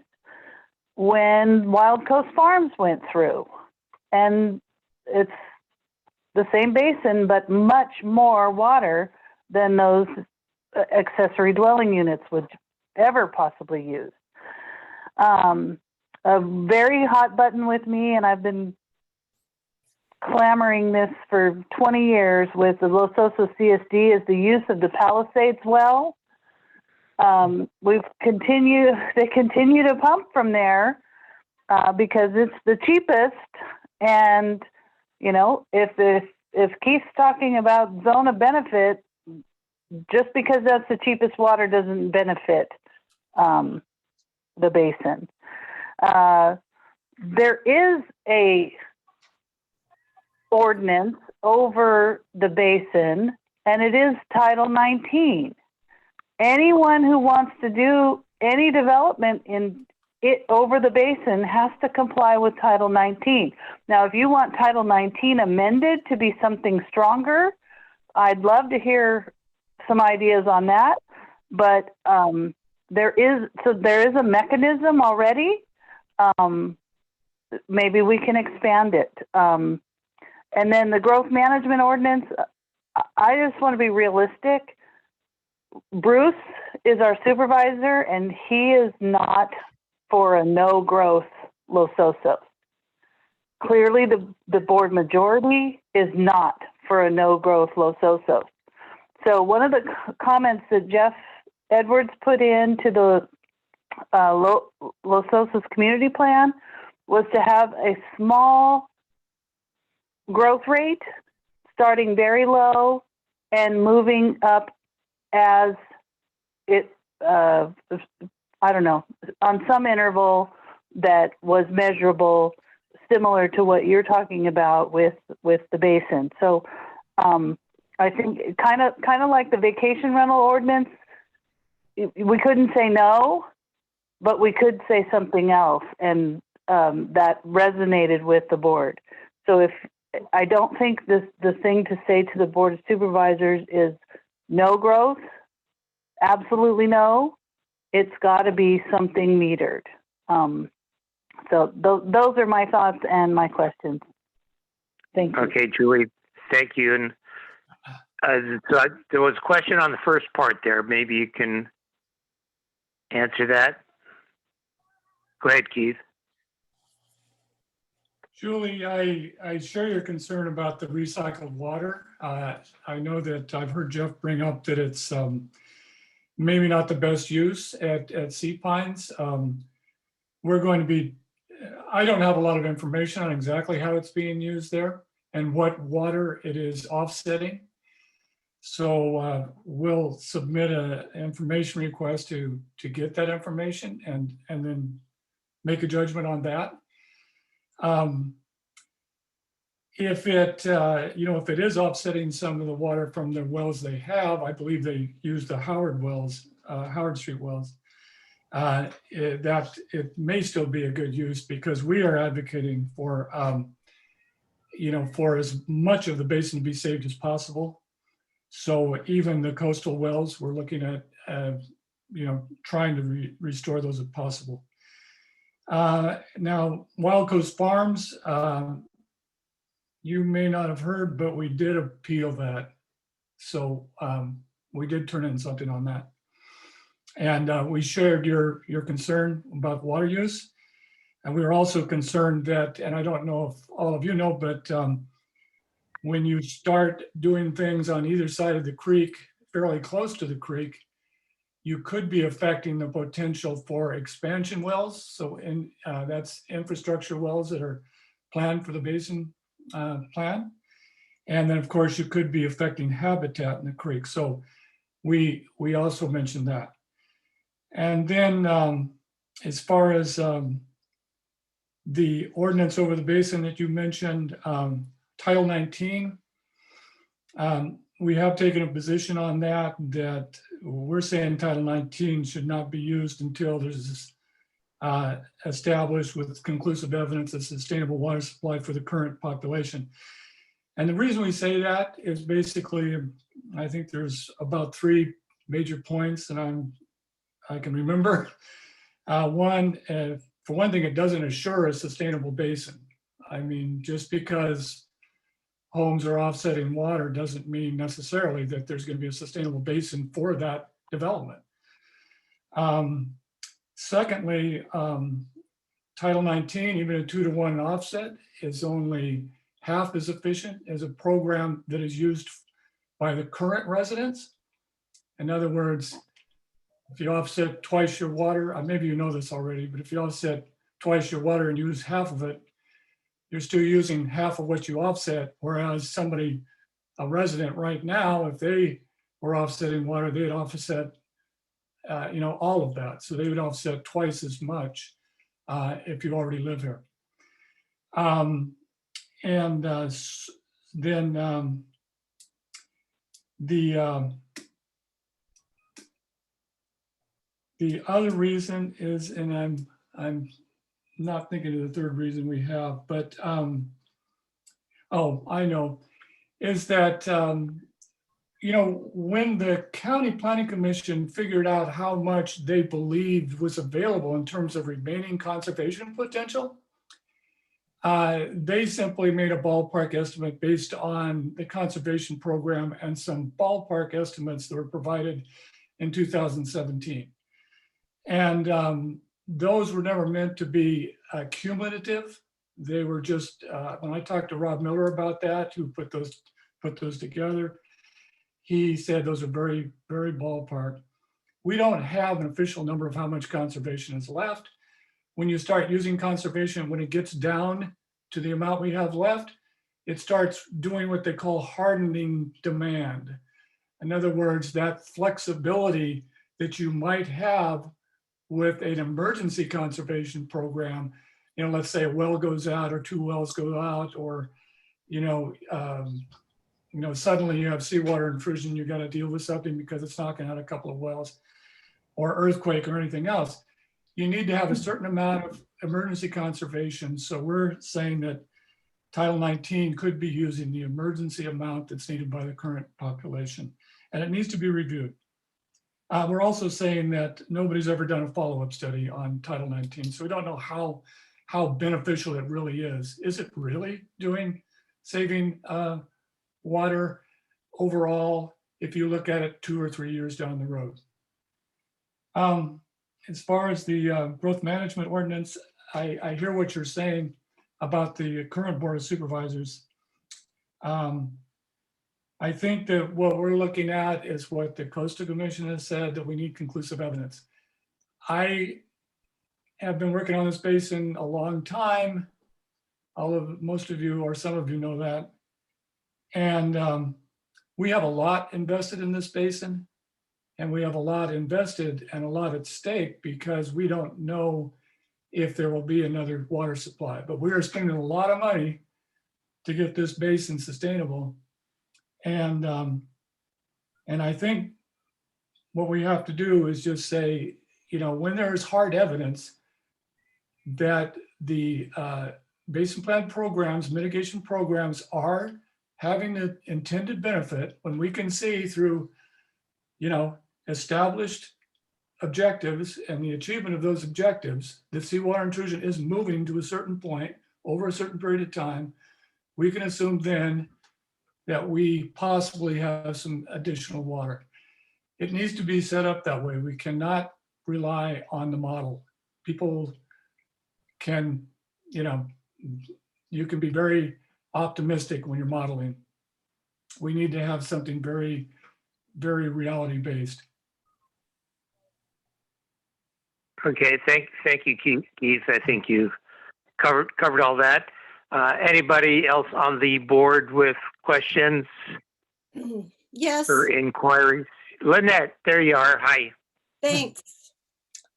when Wild Coast Farms went through. And it's the same basin, but much more water than those accessory dwelling units would ever possibly use. A very hot button with me, and I've been clamoring this for 20 years with the Los Osos CSD, is the use of the Palisades well. They continue to pump from there because it's the cheapest. And, you know, if Keith's talking about zone of benefit, just because that's the cheapest water doesn't benefit the basin. There is a ordinance over the basin, and it is Title 19. Anyone who wants to do any development in it over the basin has to comply with Title 19. Now, if you want Title 19 amended to be something stronger, I'd love to hear some ideas on that. But there is a mechanism already. Maybe we can expand it. And then the growth management ordinance, I just want to be realistic. Bruce is our supervisor, and he is not for a no growth Los Osos. Clearly, the board majority is not for a no growth Los Osos. So one of the comments that Jeff Edwards put into the Los Osos community plan was to have a small growth rate, starting very low and moving up as it, I don't know, on some interval that was measurable, similar to what you're talking about with the basin. So I think kind of like the vacation rental ordinance, we couldn't say no, but we could say something else, and that resonated with the board. So I don't think the thing to say to the Board of Supervisors is no growth, absolutely no. It's got to be something metered. So those are my thoughts and my questions. Thank you. Okay, Julie, thank you. And so there was a question on the first part there. Maybe you can answer that. Go ahead, Keith. Julie, I share your concern about the recycled water. I know that I've heard Jeff bring up that it's maybe not the best use at Sea Pines. We're going to be, I don't have a lot of information on exactly how it's being used there and what water it is offsetting. So we'll submit an information request to get that information and then make a judgment on that. If it, if it is offsetting some of the water from the wells they have, I believe they use the Howard wells, Howard Street wells. It may still be a good use because we are advocating for, for as much of the basin to be saved as possible. So even the coastal wells, we're looking at, trying to restore those if possible. Now, Wild Coast Farms, you may not have heard, but we did appeal that. So we did turn in something on that. And we shared your concern about water use. And we were also concerned that, and I don't know if all of you know, but when you start doing things on either side of the creek, fairly close to the creek, you could be affecting the potential for expansion wells. So that's infrastructure wells that are planned for the basin plan. And then of course you could be affecting habitat in the creek. So we also mentioned that. And then as far as the ordinance over the basin that you mentioned, Title 19, we have taken a position on that we're saying Title 19 should not be used until there's established with conclusive evidence of sustainable water supply for the current population. And the reason we say that is basically, I think there's about 3 major points that I can remember. One, for one thing, it doesn't assure a sustainable basin. I mean, just because homes are offsetting water doesn't mean necessarily that there's going to be a sustainable basin for that development. Secondly, Title 19, even a 2-to-1 offset, is only half as efficient as a program that is used by the current residents. In other words, if you offset twice your water, maybe you know this already, but if you offset twice your water and use half of it, you're still using half of what you offset. Whereas a resident right now, if they were offsetting water, they'd offset, all of that. So they would offset twice as much if you already live here. Then the other reason is, and I'm not thinking of the third reason we have, but I know, is that when the County Planning Commission figured out how much they believed was available in terms of remaining conservation potential, they simply made a ballpark estimate based on the conservation program and some ballpark estimates that were provided in 2017. And those were never meant to be cumulative. They were just, when I talked to Rob Miller about that, who put those together, he said those are very, very ballpark. We don't have an official number of how much conservation is left. When you start using conservation, when it gets down to the amount we have left, it starts doing what they call hardening demand. In other words, that flexibility that you might have with an emergency conservation program, let's say a well goes out or 2 wells go out, or, suddenly you have seawater intrusion, you got to deal with something because it's knocking out a couple of wells, or earthquake or anything else. You need to have a certain amount of emergency conservation. So we're saying that Title 19 could be using the emergency amount that's needed by the current population, and it needs to be reviewed. We're also saying that nobody's ever done a follow-up study on Title 19, so we don't know how beneficial it really is. Is it really saving water overall if you look at it 2 or 3 years down the road? As far as the growth management ordinance, I hear what you're saying. about the current Board of Supervisors. I think that what we're looking at is what the Coastal Commission has said, that we need conclusive evidence. I have been working on this basin a long time. Most of you or some of you know that. And we have a lot invested in this basin, and we have a lot invested and a lot at stake because we don't know if there will be another water supply. But we are spending a lot of money to get this basin sustainable. And I think what we have to do is just say, when there is hard evidence that the basin plan programs, mitigation programs are having the intended benefit, when we can see through, established objectives and the achievement of those objectives, that seawater intrusion is moving to a certain point over a certain period of time, we can assume then that we possibly have some additional water. It needs to be set up that way. We cannot rely on the model. People can, you can be very optimistic when you're modeling. We need to have something very, very reality-based. Okay, thank you, Keith. I think you've covered all that. Anybody else on the board with questions Yes, or inquiries? Lynette, there you are. Hi. thanks.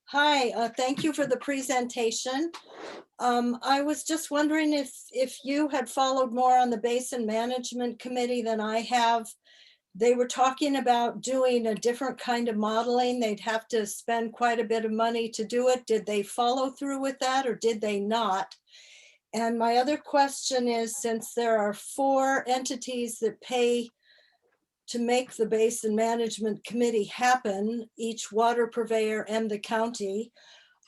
Hi, thank you for the presentation. I was just wondering if you had followed more on the Basin Management Committee than I have. They were talking about doing a different kind of modeling. They'd have to spend quite a bit of money to do it. Did they follow through with that or did they not? And my other question is, since there are 4 entities that pay to make the Basin Management Committee happen, each water purveyor and the county,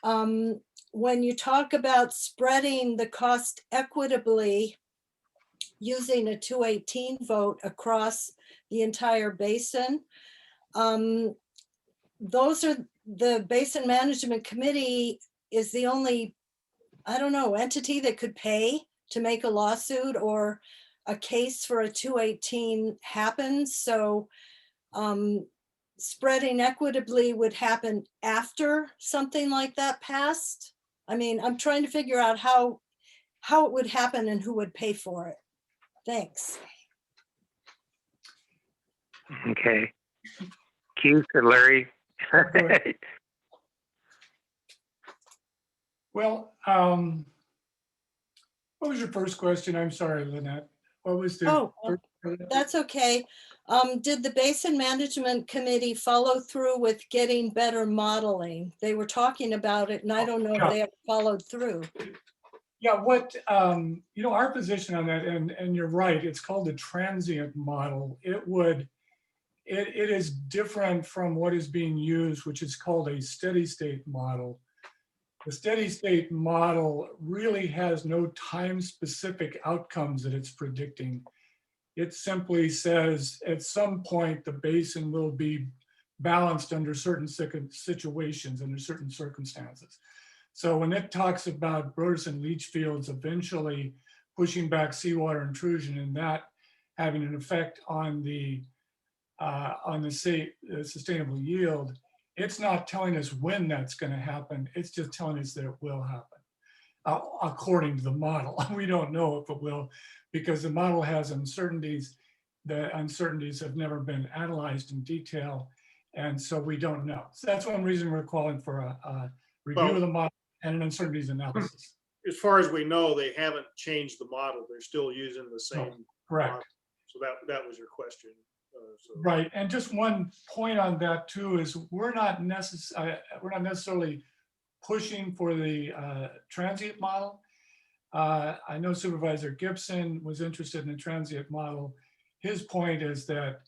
when you talk about spreading the cost equitably using a 218 vote across the entire basin, those are the Basin Management Committee is the only, I don't know, entity that could pay to make a lawsuit or a case for a 218 happens. So spreading equitably would happen after something like that passed. I mean, I'm trying to figure out how it would happen and who would pay for it. Thanks. Okay. Keith or Larry? Well, what was your first question? I'm sorry, Lynette. What was the? Oh, that's okay. Did the Basin Management Committee follow through with getting better modeling? They were talking about it and I don't know if they ever followed through. Yeah, our position on that, and you're right, it's called the transient model. It is different from what is being used, which is called a steady state model. The steady state model really has no time specific outcomes that it's predicting. It simply says at some point the basin will be balanced under certain situations, under certain circumstances. So when it talks about Broderson and leach fields eventually pushing back seawater intrusion and that having an effect on the sustainable yield, it's not telling us when that's going to happen. It's just telling us that it will happen according to the model. We don't know if it will because the model has uncertainties. The uncertainties have never been analyzed in detail. And so we don't know. So that's one reason we're calling for a review of the model and an uncertainties analysis. As far as we know, they haven't changed the model. They're still using the same. Correct. Model. So that was your question. Right, and just one point on that too is we're not necessarily pushing for the transient model. I know Supervisor Gibson was interested in the transient model. His point is that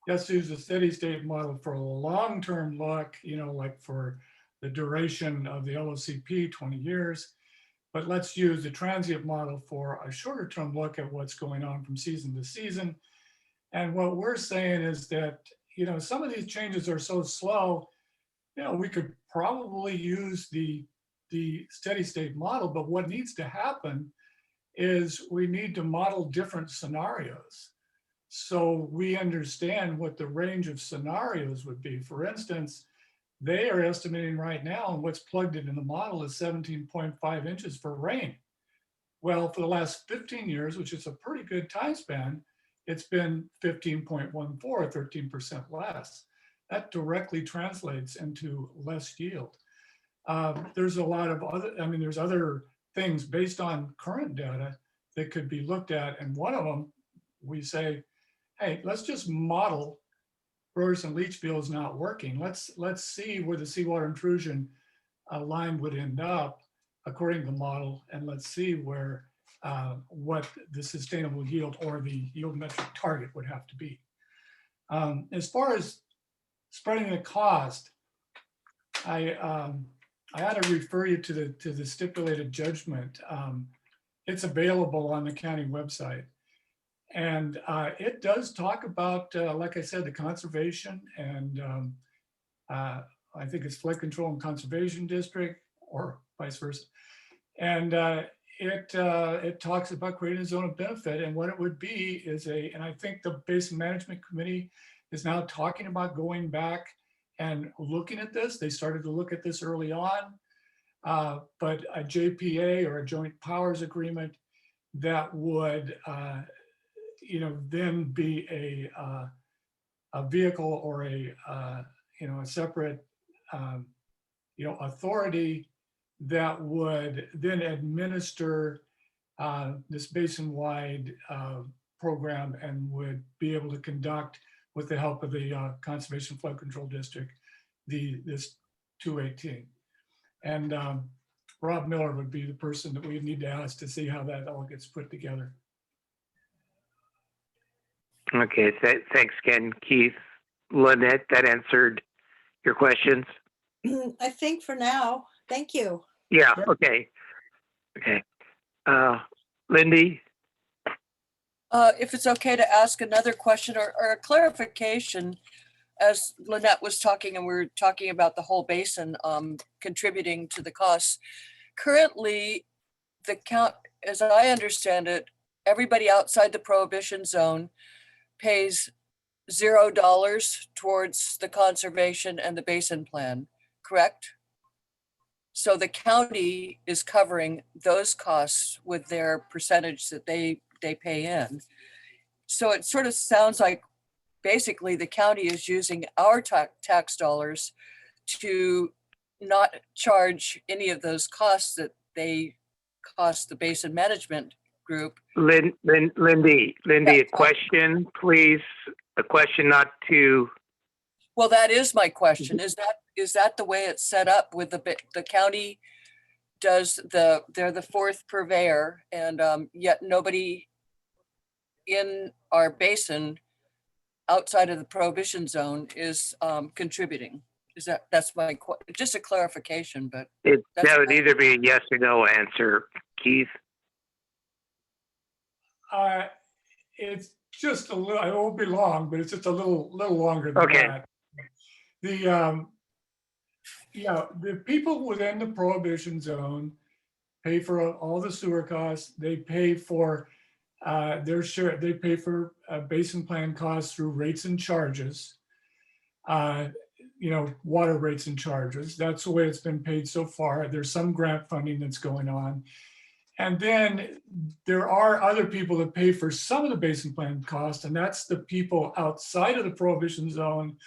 let's use the steady state model for a long-term look, like for the duration of the LOCP, 20 years. But let's use the transient model for a shorter term look at what's going on from season to season. And what we're saying is that, some of these changes are so slow, we could probably use the steady state model, but what needs to happen is we need to model different scenarios. So we understand what the range of scenarios would be. For instance, they are estimating right now, and what's plugged into the model is 17.5 inches for rain. Well, for the last 15 years, which is a pretty good time span, it's been 15.14, 13% less. That directly translates into less yield. There's a lot of other, I mean, there's other things based on current data that could be looked at. And one of them, we say, hey, let's just model Burris and Leachfield is not working. Let's see where the seawater intrusion line would end up according to the model, and let's see where what the sustainable yield or the yield metric target would have to be. As far as spreading the cost, I ought to refer you to the stipulated judgment. It's available on the county website. And it does talk about, like I said, the conservation and I think it's flood control and conservation district or vice versa. And it talks about creating a zone of benefit, and what it would be is and I think the Basin Management Committee is now talking about going back and looking at this. They started to look at this early on, but a JPA or a joint powers agreement that would then be a vehicle or a separate authority that would then administer this basin-wide program and would be able to conduct, with the help of the Conservation Flood Control District, this 218. And Rob Miller would be the person that we need to ask to see how that all gets put together. Okay, thanks, Ken. Keith, Lynette, that answered your questions? I think for now, thank you. Yeah, Sure. okay. Okay. Lindy? If it's okay to ask another question or a clarification, as Lynette was talking and we were talking about the whole basin contributing to the costs. Currently, the count, as I understand it, everybody outside the prohibition zone pays $0 towards the conservation and the basin plan, correct? So the county is covering those costs with their percentage that they pay in. So it sort of sounds like basically the county is using our tax dollars to not charge any of those costs that they cost the basin management group. Lindy, a question, please. A question not to. Well, that is my question. Is that the way it's set up with the county does they're the fourth purveyor, and yet nobody in our basin outside of the prohibition zone is contributing? That's my just a clarification, but That would either be a yes or no answer. Keith? It's just a little, it won't be long, but it's just a little longer than Okay. that. The people within the prohibition zone pay for all the sewer costs. They pay for their share. They pay for basin plan costs through rates and charges. Water rates and charges. That's the way it's been paid so far. There's some grant funding that's going on. And then there are other people that pay for some of the basin plan costs, and that's the people outside of the prohibition zone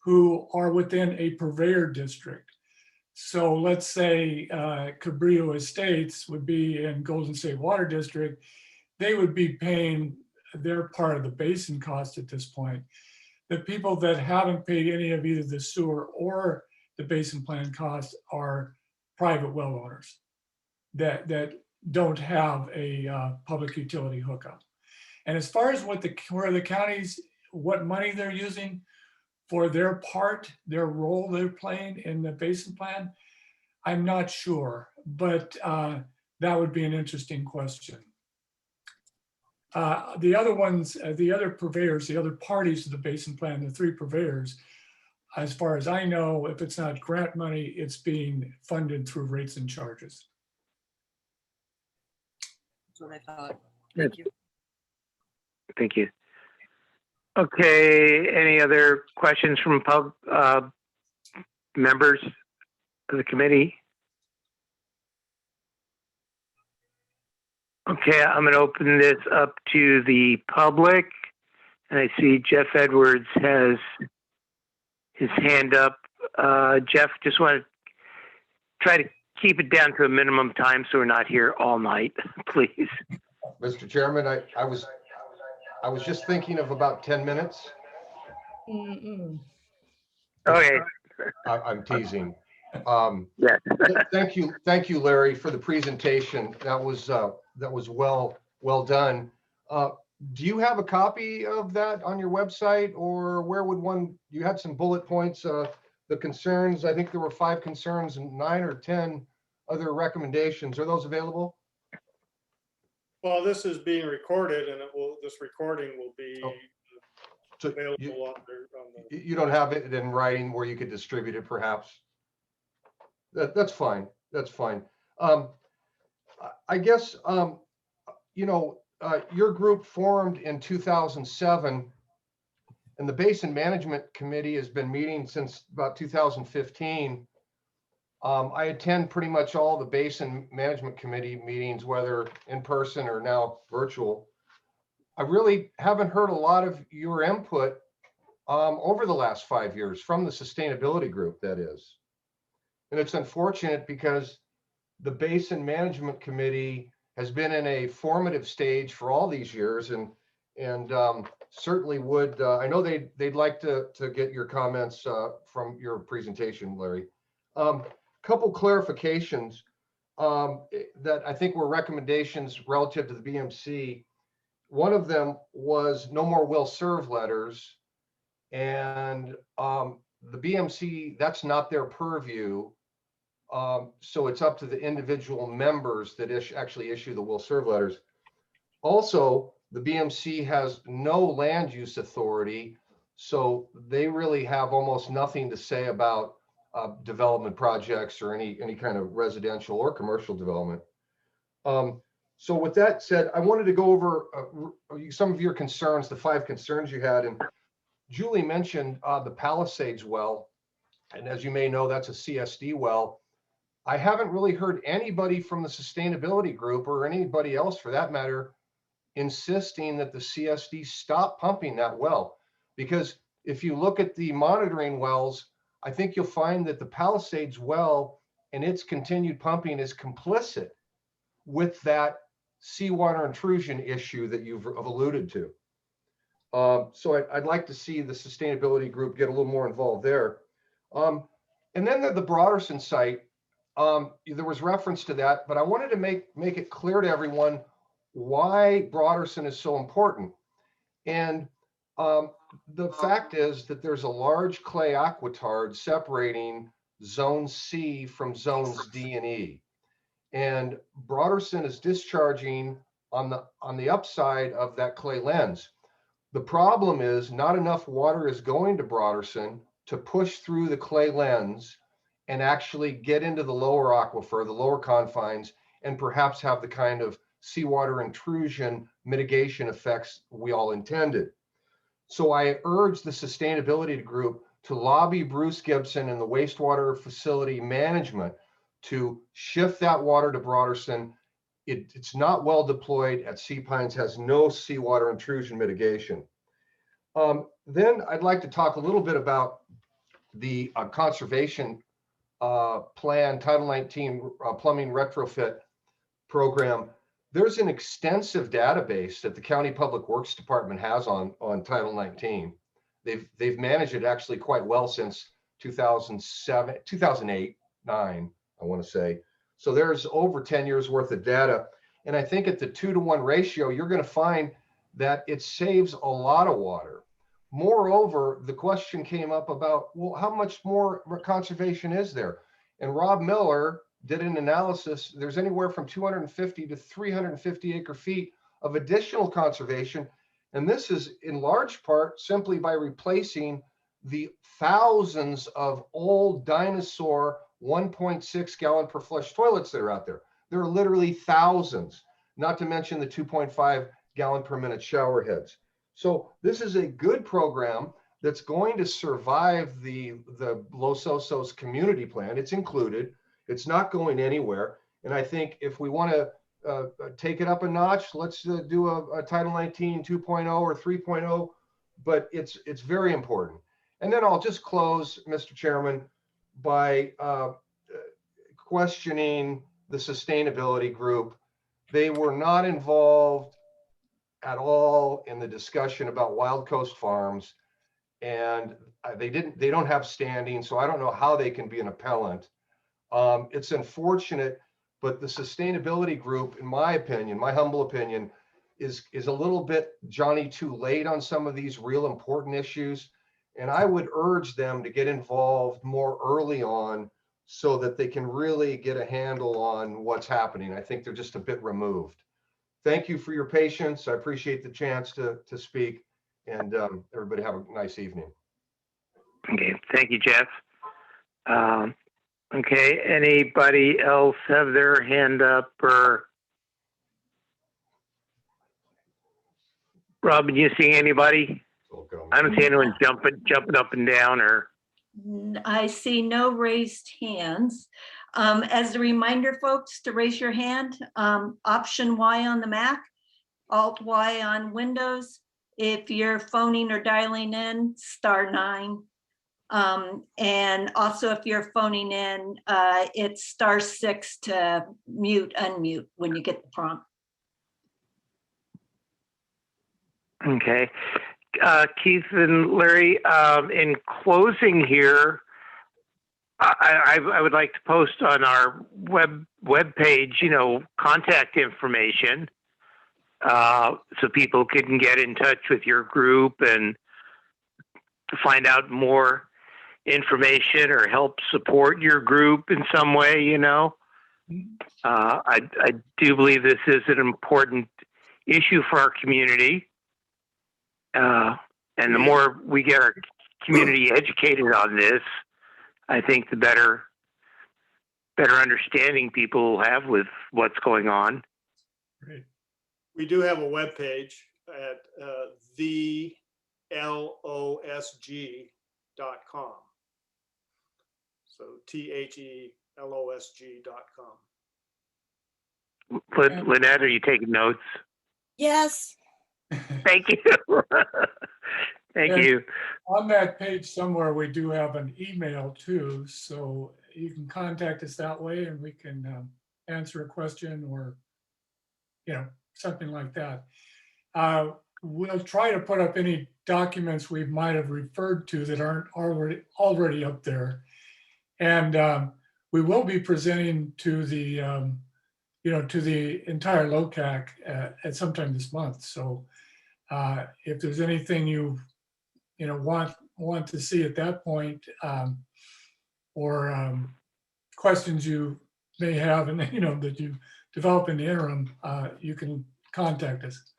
who are within a purveyor district. So let's say Cabrillo Estates would be in Golden State Water District. They would be paying their part of the basin cost at this point. The people that haven't paid any of either the sewer or the basin plan costs are private well owners that don't have a public utility hookup. And as far as where the counties, what money they're using for their part, their role they're playing in the basin plan, I'm not sure, but that would be an interesting question. The other ones, the other purveyors, the other parties to the basin plan, the three purveyors, as far as I know, if it's not grant money, it's being funded through rates and charges. That's what I thought. Thank you. Thank you. Okay, any other questions from members of the committee? Okay, I'm going to open this up to the public. And I see Jeff Edwards has his hand up. Jeff, just want to try to keep it down to a minimum time so we're not here all night, please. Mr. Chairman, I was just thinking of about 10 minutes. Okay. I'm teasing. Yes. Thank you, Larry, for the presentation. That was well done. Do you have a copy of that on your website, or where would one? You had some bullet points, the concerns. I think there were 5 concerns and 9 or 10 other recommendations. Are those available? Well, this is being recorded, and this recording will be So available on the. You don't have it in writing where you could distribute it, perhaps? That's fine. That's fine. I guess, your group formed in 2007, and the Basin Management Committee has been meeting since about 2015. I attend pretty much all the Basin Management Committee meetings, whether in person or now virtual. I really haven't heard a lot of your input over the last 5 years from the sustainability group, that is. And it's unfortunate because the Basin Management Committee has been in a formative stage for all these years, and certainly would, I know they'd like to get your comments from your presentation, Larry. Couple clarifications that I think were recommendations relative to the BMC. One of them was no more will serve letters, and the BMC, that's not their purview. So it's up to the individual members that actually issue the will serve letters. Also, the BMC has no land use authority, so they really have almost nothing to say about development projects or any kind of residential or commercial development. So with that said, I wanted to go over some of your concerns, the 5 concerns you had. And Julie mentioned the Palisades well. And as you may know, that's a CSD well. I haven't really heard anybody from the sustainability group, or anybody else for that matter, insisting that the CSD stop pumping that well. Because if you look at the monitoring wells, I think you'll find that the Palisades well and its continued pumping is complicit with that seawater intrusion issue that you've alluded to. So I'd like to see the sustainability group get a little more involved there. And then the Broderson site, there was reference to that, but I wanted to make it clear to everyone why Broderson is so important. And the fact is that there's a large clay aquitard separating Zone C from Zones D and E. And Broderson is discharging on the upside of that clay lens. The problem is not enough water is going to Broderson to push through the clay lens and actually get into the lower aquifer, the lower confines, and perhaps have the kind of seawater intrusion mitigation effects we all intended. So I urge the sustainability group to lobby Bruce Gibson and the wastewater facility management to shift that water to Broderson. It's not well deployed at Sea Pines, has no seawater intrusion mitigation. Then I'd like to talk a little bit about the conservation plan, Title 19 plumbing retrofit program. There's an extensive database that the County Public Works Department has on Title 19. They've managed it actually quite well since 2008, 9, I want to say. So there's over 10 years worth of data. And I think at the 2-to-1 ratio, you're going to find that it saves a lot of water. Moreover, the question came up about, well, how much more conservation is there? And Rob Miller did an analysis. There's anywhere from 250 to 350 acre feet of additional conservation. And this is in large part simply by replacing the thousands of old dinosaur 1.6 gallon per flush toilets that are out there. There are literally thousands. not to mention the 2.5 gallon per minute shower heads. So this is a good program that's going to survive the Los Osos community plan. It's included. It's not going anywhere. And I think if we want to take it up a notch, let's do a Title 19 2.0 or 3.0, but it's very important. And then I'll just close, Mr. Chairman, by questioning the sustainability group. They were not involved at all in the discussion about Wild Coast Farms, and they don't have standing, so I don't know how they can be an appellant. It's unfortunate, but the sustainability group, in my opinion, my humble opinion, is a little bit Johnny too late on some of these real important issues. And I would urge them to get involved more early on so that they can really get a handle on what's happening. I think they're just a bit removed. Thank you for your patience. I appreciate the chance to speak, and everybody have a nice evening. Okay, thank you, Jeff. Okay, anybody else have their hand up? Or Robin, you see anybody? I don't see anyone jumping up and down or. I see no raised hands. As a reminder, folks, to raise your hand, Option Y on the Mac, Alt Y on Windows. If you're phoning or dialing in, *9. And also if you're phoning in, it's *6 to mute, unmute when you get the prompt. Okay. Keith and Larry, in closing here, I would like to post on our web page, contact information, so people can get in touch with your group and to find out more information or help support your group in some way. I do believe this is an important issue for our community. And the more we get our community educated on this, I think the better understanding people will have with what's going on. Great. We do have a webpage at thelosg.com. So THELOSG.com. Lynette, are you taking notes? Yes. Thank you. Thank you. On that page somewhere, we do have an email too, so you can contact us that way and we can answer a question or, something like that. We'll try to put up any documents we might have referred to that aren't already up there. And we will be presenting to the, to the entire LOCAC at sometime this month. So if there's anything you want to see at that point, or questions you may have, and that you develop in the interim, you can contact us.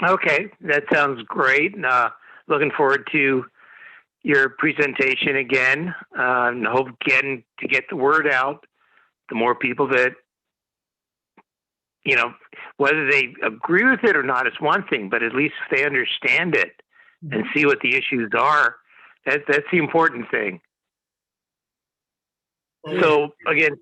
Okay, that sounds great. Looking forward to your presentation again. And hope again to get the word out. The more people that, whether they agree with it or not is one thing, but at least if they understand it and see what the issues are, that's the important thing. Well, so again,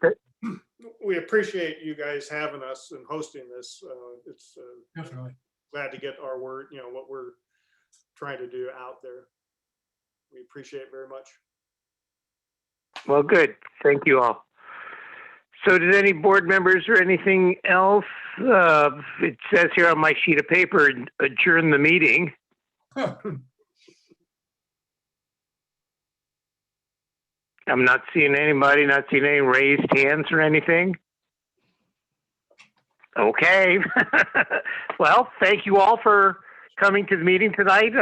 we appreciate you guys having us and hosting this. It's Definitely glad to get our word, what we're trying to do out there. We appreciate it very much. Well, good. Thank you all. So did any board members or anything else? It says here on my sheet of paper, adjourn the meeting. I'm not seeing anybody, not seeing any raised hands or anything. Okay. Well, thank you all for coming to the meeting tonight.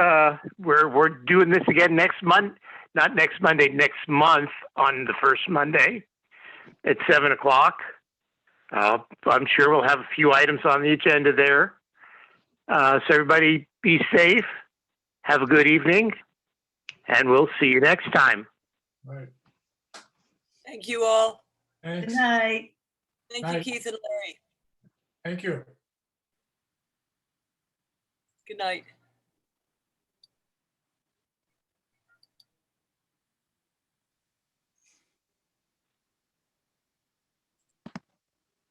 We're doing this again next month, not next Monday, next month on the first Monday at 7 o'clock. I'm sure we'll have a few items on the agenda there. So everybody be safe. Have a good evening, and we'll see you next time. right. Thank you all. Thanks. Good night. Thank you, Night. Keith and Larry. Thank you. Good night.